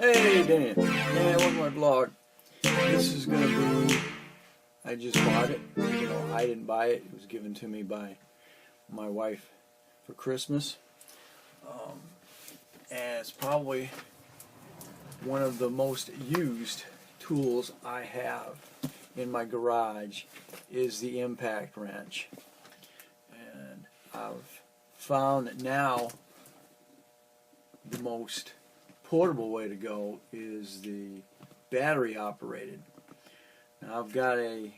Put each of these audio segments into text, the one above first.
Hey Dan, welcome to my vlog. This is gonna be, I just bought it. You know, I didn't buy it. It was given to me by my wife for Christmas. And it's probably one of the most used tools I have in my garage is the impact wrench. And I've found that now the most portable way to go is the battery operated. Now I've got a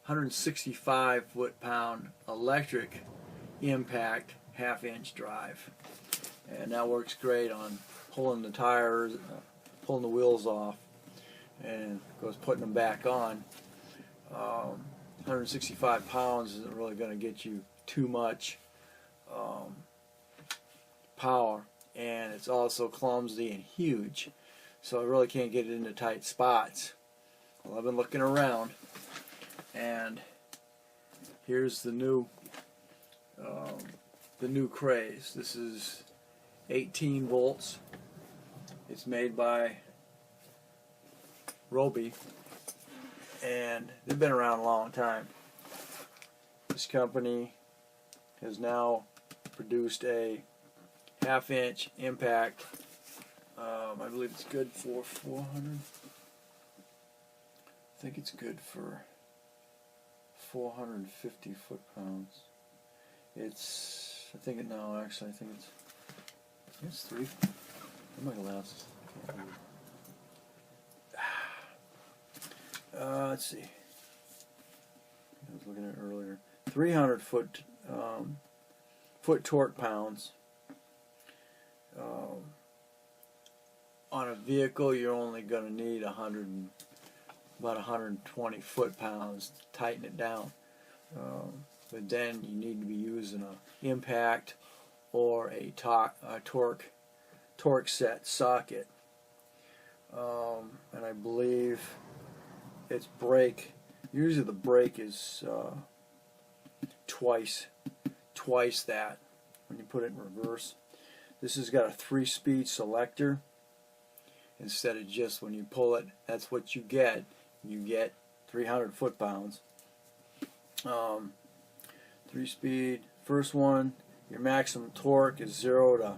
165 foot-pound electric impact half-inch drive, and that works great on pulling the tires, pulling the wheels off, and of course putting them back on. 165 pounds isn't really going to get you too much power, and it's also clumsy and huge, so I really can't get it into tight spots. Well, I've been looking around, and here's the new craze. This is 18 volts. It's made by Ryobi, and they've been around a long time. This company has now produced a half-inch impact. I believe it's good for 400. I think it's good for 450 foot-pounds. It's, I think it now. Actually, I think it's three. It might last. Let's see. I was looking at it earlier. 300 foot torque pounds. On a vehicle, you're only going to need about 120 foot-pounds to tighten it down. But then you need to be using an impact or a torque set socket. And I believe its brake, usually the brake is twice that when you put it in reverse. This has got a 3-speed selector instead of just when you pull it, that's what you get. You get 300 foot-pounds. 3-speed, first one, your maximum torque is 0 to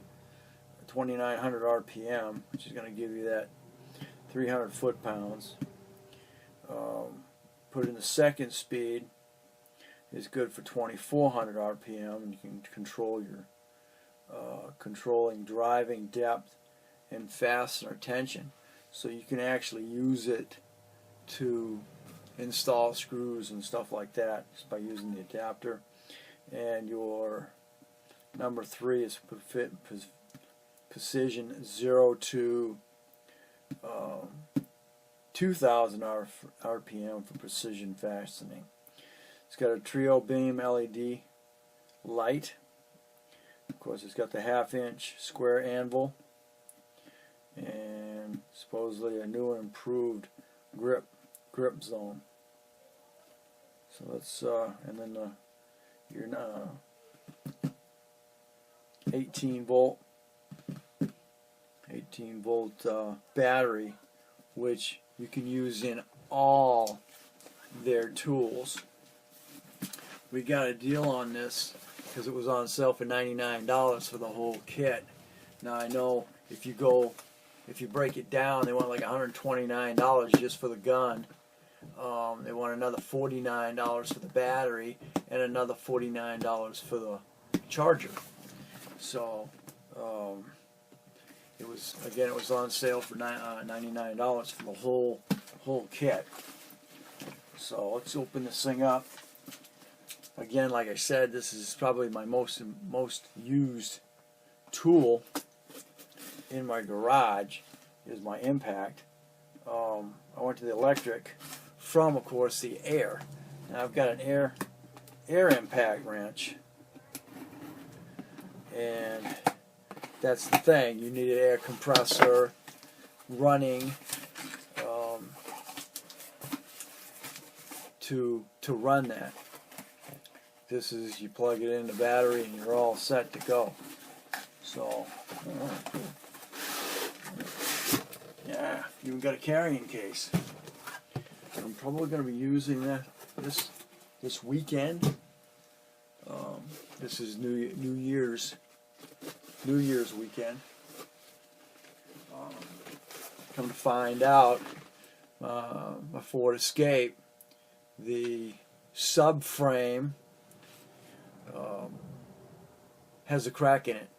2,900 RPM, which is going to give you that 300 foot-pounds. Put in the second speed, is good for 2,400 RPM, and you can control your controlling driving depth and fastener tension, so you can actually use it to install screws and stuff like that just by using the adapter. And your number 3 is precision 0 to 2,000 RPM for precision fastening. It's got a trio beam LED light. Of course, it's got the half-inch square anvil, and supposedly a new and improved grip zone. So let's and then your 18 volt battery, which you can use in all their tools. We got a deal on this because it was on sale for $99 for the whole kit. Now I know if you break it down, they want like $129 just for the gun. They want another $49 for the battery and another $49 for the charger. So it was on sale for $99 for the whole kit. So let's open this thing up. Again, like I said, this is probably my most used tool in my garage is my impact. I went to the electric from, of course, the air. Now I've got an air impact wrench, and that's the thing. You need an air compressor running to run that. This is, you plug it in the battery and you're all set to go. So even got a carrying case. I'm probably going to be using that this weekend. This is New Year's weekend. Come to find out, my Ford Escape, the subframe has a crack in it,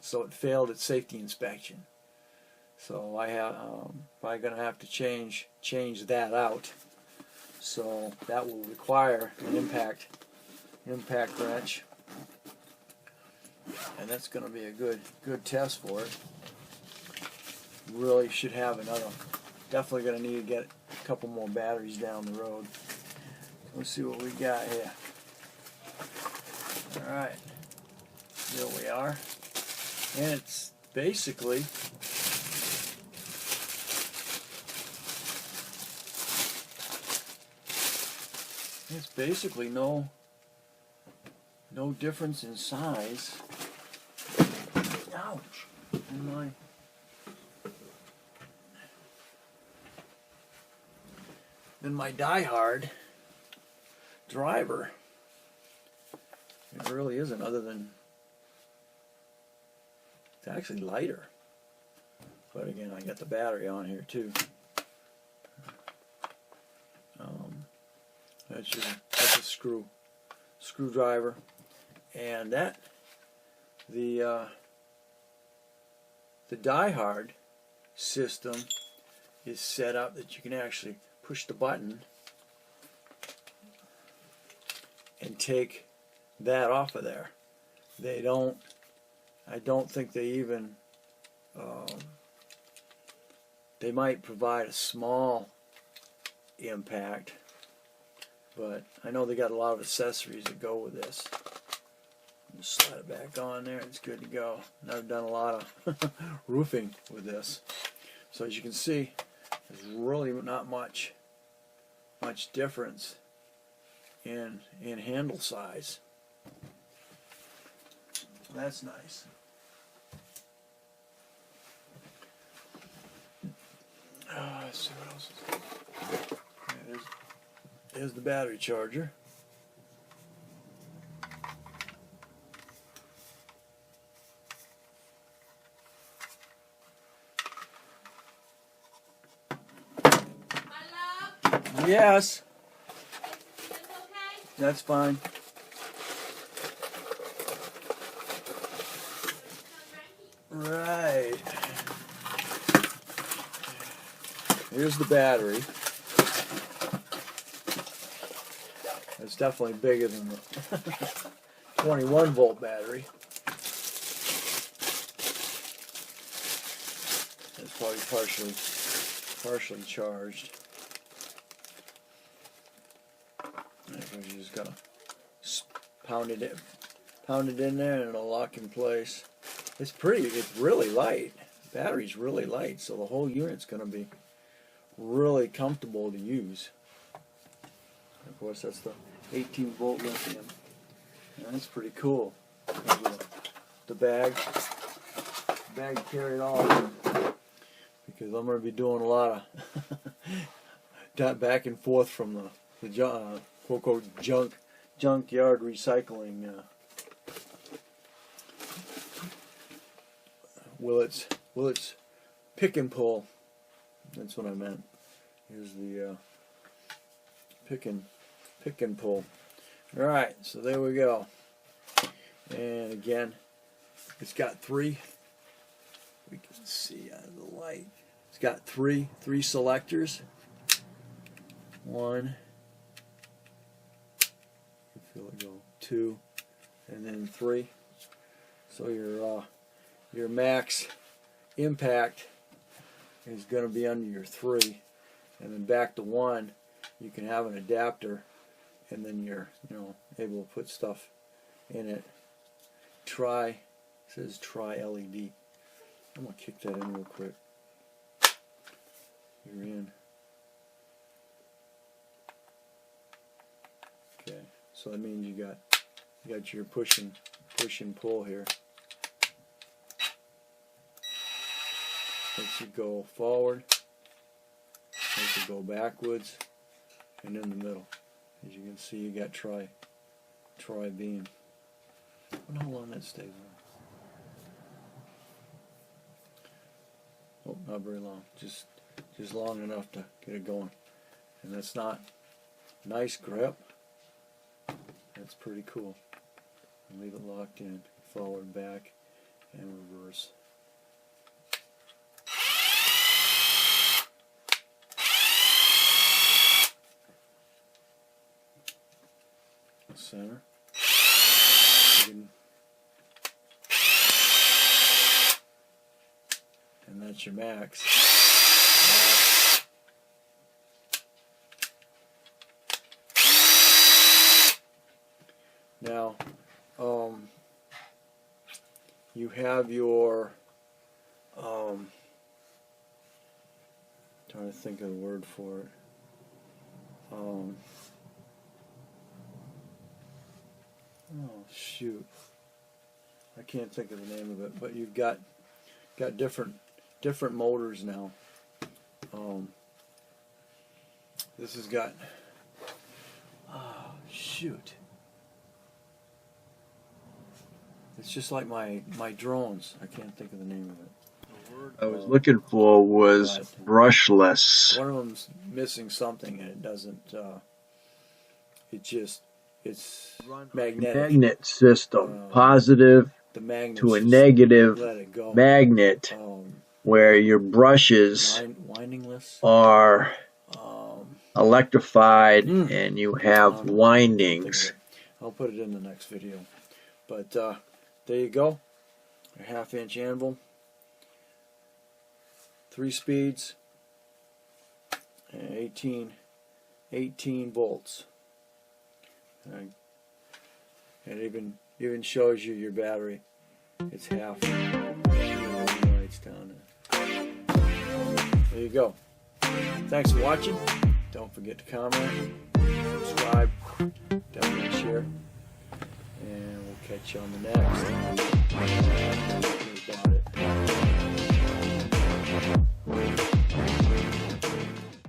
so it failed its safety inspection. So I have probably going to have to change that out. So that will require an impact wrench, and that's going to be a good test for it. Really should have another. Definitely going to need to get a couple more batteries down the road. Let's see what we got here. All right, there we are, and it's basically no difference in size. Ouch! Than my die-hard driver. It really isn't, other than it's actually lighter. But again, I got the battery on here too. That's a screwdriver, and that the die-hard system is set up that you can actually push the button and take that off of there. I don't think they even they might provide a small impact, but I know they got a lot of accessories that go with this. Just slide it back on there, it's good to go. And I've done a lot of roofing with this, so as you can see, there's really not much difference in handle size. That's nice. Let's see what else is there. There's the battery charger. Yes. That's okay? That's fine. Right. Here's the battery. It's definitely bigger than the 21 volt battery. It's probably partially charged. You just gotta pound it in there, and it'll lock in place. It's really light. The battery's really light, so the whole unit's gonna be really comfortable to use. Of course, that's the 18 volt lithium. And that's pretty cool. The bag carried all because I'm gonna be doing a lot of back and forth from the quote junkyard recycling. Willits pick and pull. That's what I meant. Here's the pick and pull. All right, so there we go. And again, it's got three. We can see out of the light. It's got three selectors. One. You can feel it go. 2, and then 3. So your max impact is going to be under your 3, and then back to 1. You can have an adapter, and then you're able to put stuff in it. It says Tri LED. I'm gonna kick that in real quick. You're in. Okay, so that means you got your push and pull here. Lets you go forward Make it go backwards and in the middle. As you can see, you got tri beam. I wonder how long that stays on. Oh, not very long. Just long enough to get it going. And that's not nice grip. That's pretty cool. And leave it locked in, forward, back, and reverse. Center. And that's your max. Now, you have your, trying to think of the word for it. Oh shoot, I can't think of the name of it. But you've got different motors now. This has got, oh shoot. It's just like my drones. I can't think of the name of it. The word I was looking for was brushless. one of them's missing something, and it doesn't. It's magnetic. Magnet system, positive The magnet to a just negative let it go. magnet, where your brushes Windingless. are electrified and you have I don't know. windings. I'll put it in the next video. But there you go. A 1/2-inch anvil. 3 speeds. And 18 volts. And it even shows you your battery. It's half. Lights down there. There you go. Thanks for watching. Don't forget to comment, subscribe, definitely share, and we'll catch you on the next. About it.